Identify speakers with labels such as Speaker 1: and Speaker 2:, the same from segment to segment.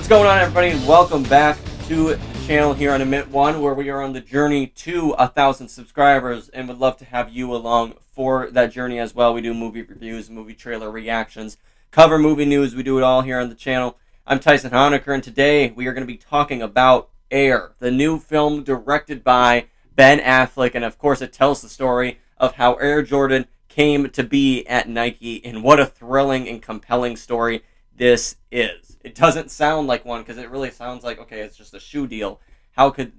Speaker 1: What's going on, everybody? Welcome back to the channel here on Emit One, where we are on the journey to 1,000 subscribers, and would love to have you along for that journey as well. We do movie reviews, movie trailer reactions, cover movie news. We do it all here on the channel. I'm Tyson Honaker, and today we are going to be talking about Air, the new film directed by Ben Affleck, and of course it tells the story of how Air Jordan came to be at Nike, and what a thrilling and compelling story this is. It doesn't sound like one, because it really sounds like, okay, it's just a shoe deal. How could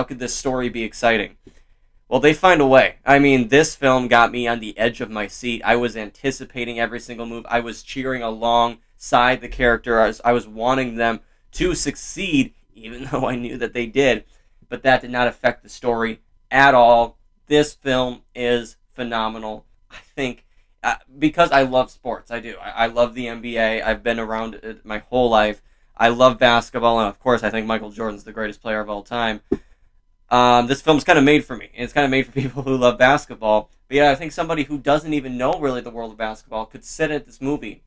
Speaker 1: this story be exciting? Well, they find a way. I mean, this film got me on the edge of my seat. I was anticipating every single move. I was cheering alongside the character. I was wanting them to succeed, even though I knew that they did. But that did not affect the story at all. This film is phenomenal. I think because I love sports. I do. I love the NBA. I've been around it my whole life. I love basketball, and of course I think Michael Jordan's the greatest player of all time. This film's kind of made for me. It's kind of made for people who love basketball. But yeah, I think somebody who doesn't even know really the world of basketball could sit at this movie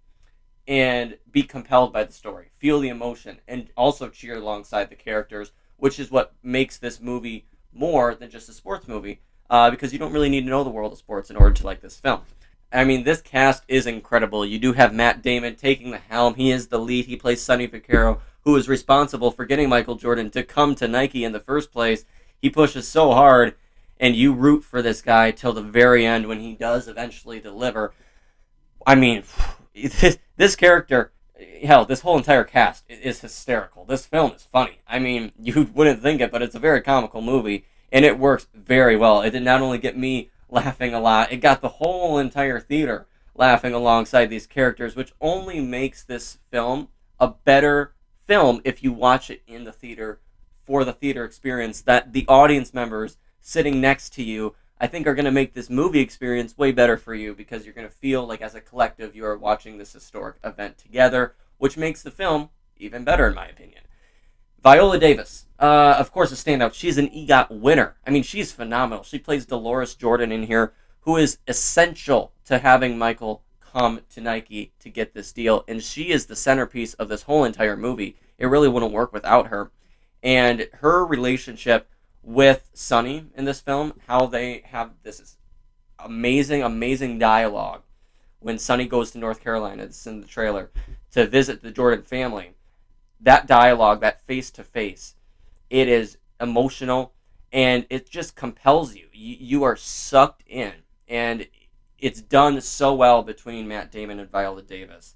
Speaker 1: and be compelled by the story, feel the emotion, and also cheer alongside the characters, which is what makes this movie more than just a sports movie, because you don't really need to know the world of sports in order to like this film. I mean, this cast is incredible. You do have Matt Damon taking the helm. He is the lead. He plays Sonny Vaccaro, who is responsible for getting Michael Jordan to come to Nike in the first place. He pushes so hard, and you root for this guy till the very end when he does eventually deliver. I mean, this character, hell, this whole entire cast is hysterical. This film is funny. I mean, you wouldn't think it, but it's a very comical movie, and it works very well. It did not only get me laughing a lot, it got the whole entire theater laughing alongside these characters, which only makes this film a better film if you watch it in the theater for the theater experience. That the audience members sitting next to you, I think, are going to make this movie experience way better for you, because you're going to feel like as a collective you are watching this historic event together, which makes the film even better in my opinion. Viola Davis, of course, a standout. She's an EGOT winner. I mean, she's phenomenal. She plays Dolores Jordan in here, who is essential to having Michael come to Nike to get this deal. And she is the centerpiece of this whole entire movie. It really wouldn't work without her. And her relationship with Sonny in this film, how they have this amazing, amazing dialogue when Sonny goes to North Carolina, it's in the trailer, to visit the Jordan family. That dialogue, that face-to-face, it is emotional, and it just compels you. You are sucked in, and it's done so well between Matt Damon and Viola Davis.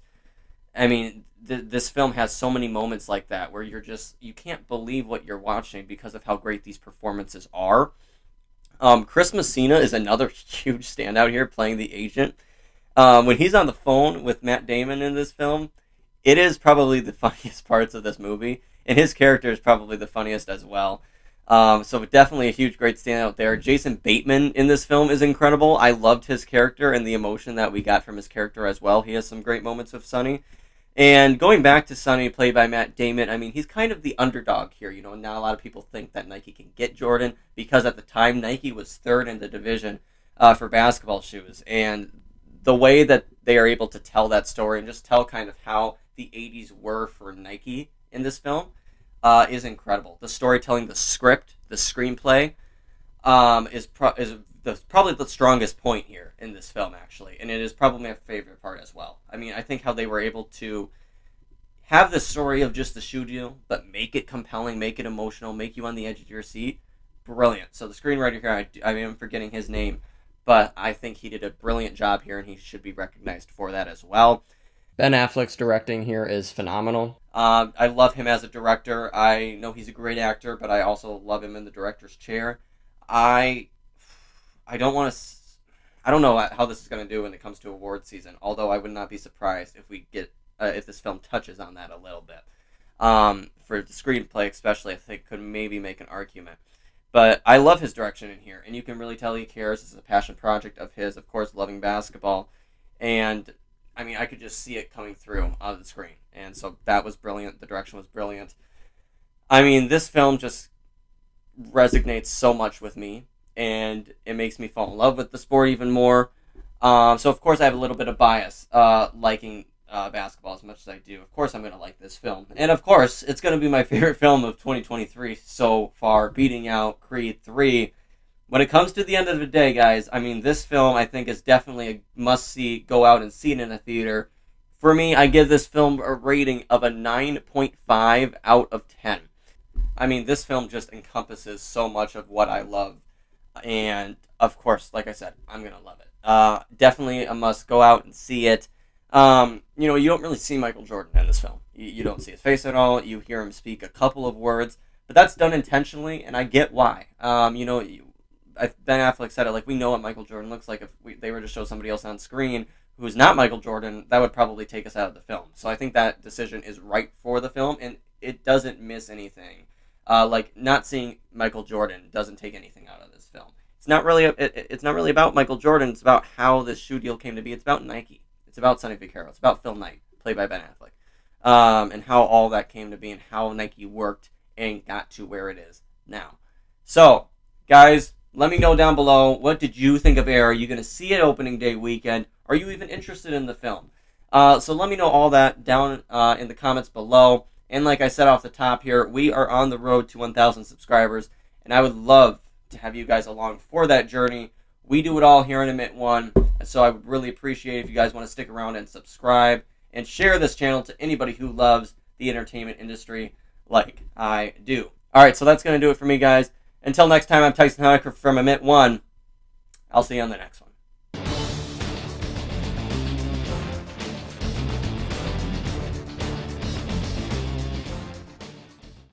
Speaker 1: I mean, this film has so many moments like that where you can't believe what you're watching because of how great these performances are. Chris Messina is another huge standout here, playing the agent. When he's on the phone with Matt Damon in this film, it is probably the funniest parts of this movie, and his character is probably the funniest as well. So definitely a huge, great standout there. Jason Bateman in this film is incredible. I loved his character and the emotion that we got from his character as well. He has some great moments with Sonny. And going back to Sonny, played by Matt Damon, I mean, he's kind of the underdog here. You know, not a lot of people think that Nike can get Jordan, because at the time, Nike was third in the division for basketball shoes. And the way that they are able to tell that story and just tell kind of how the 80s were for Nike in this film is incredible. The storytelling, the script, the screenplay is probably the strongest point here in this film, actually. And it is probably my favorite part as well. I mean, I think how they were able to have the story of just the shoe deal, but make it compelling, make it emotional, make you on the edge of your seat. Brilliant. So the screenwriter here, I am forgetting his name, but I think he did a brilliant job here, and he should be recognized for that as well. Ben Affleck's directing here is phenomenal. I love him as a director. I know he's a great actor, but I also love him in the director's chair. I don't know how this is going to do when it comes to award season, although I would not be surprised if we get if this film touches on that a little bit. For the screenplay especially, I think could maybe make an argument. But I love his direction in here, and you can really tell he cares. This is a passion project of his, of course, loving basketball. And I mean, I could just see it coming through on the screen. And so that was brilliant. The direction was brilliant. I mean, this film just resonates so much with me, and it makes me fall in love with the sport even more. So, of course, I have a little bit of bias liking basketball as much as I do, of course I'm going to like this film. And of course, it's going to be my favorite film of 2023 so far, beating out Creed 3. When it comes to the end of the day, guys, I mean, this film I think is definitely a must-see, go out and see it in a theater. For me, I give this film a rating of a 9.5 out of 10. I mean, this film just encompasses so much of what I love. And, of course, like I said, I'm going to love it. Definitely a must. Go out and see it. You don't really see Michael Jordan in this film. You don't see his face at all. You hear him speak a couple of words. But that's done intentionally, and I get why. Ben Affleck said it, like, we know what Michael Jordan looks like. If they were to show somebody else on screen who's not Michael Jordan, that would probably take us out of the film. So I think that decision is right for the film, and it doesn't miss anything. Not seeing Michael Jordan doesn't take anything out of this film. It's not really about Michael Jordan. It's about how this shoe deal came to be. It's about Nike. It's about Sonny Vaccaro. It's about Phil Knight, played by Ben Affleck, and how all that came to be and how Nike worked and got to where it is now. So, guys, let me know down below, what did you think of Air? Are you going to see it opening day weekend? Are you even interested in the film? So let me know all that down in the comments below. And like I said off the top here, we are on the road to 1,000 subscribers, and I would love to have you guys along for that journey. We do it all here in Emit One, so I would really appreciate if you guys want to stick around and subscribe and share this channel to anybody who loves the entertainment industry like I do. All right, so that's going to do it for me, guys. Until next time, I'm Tyson Honecker from Emit One. I'll see you on the next one.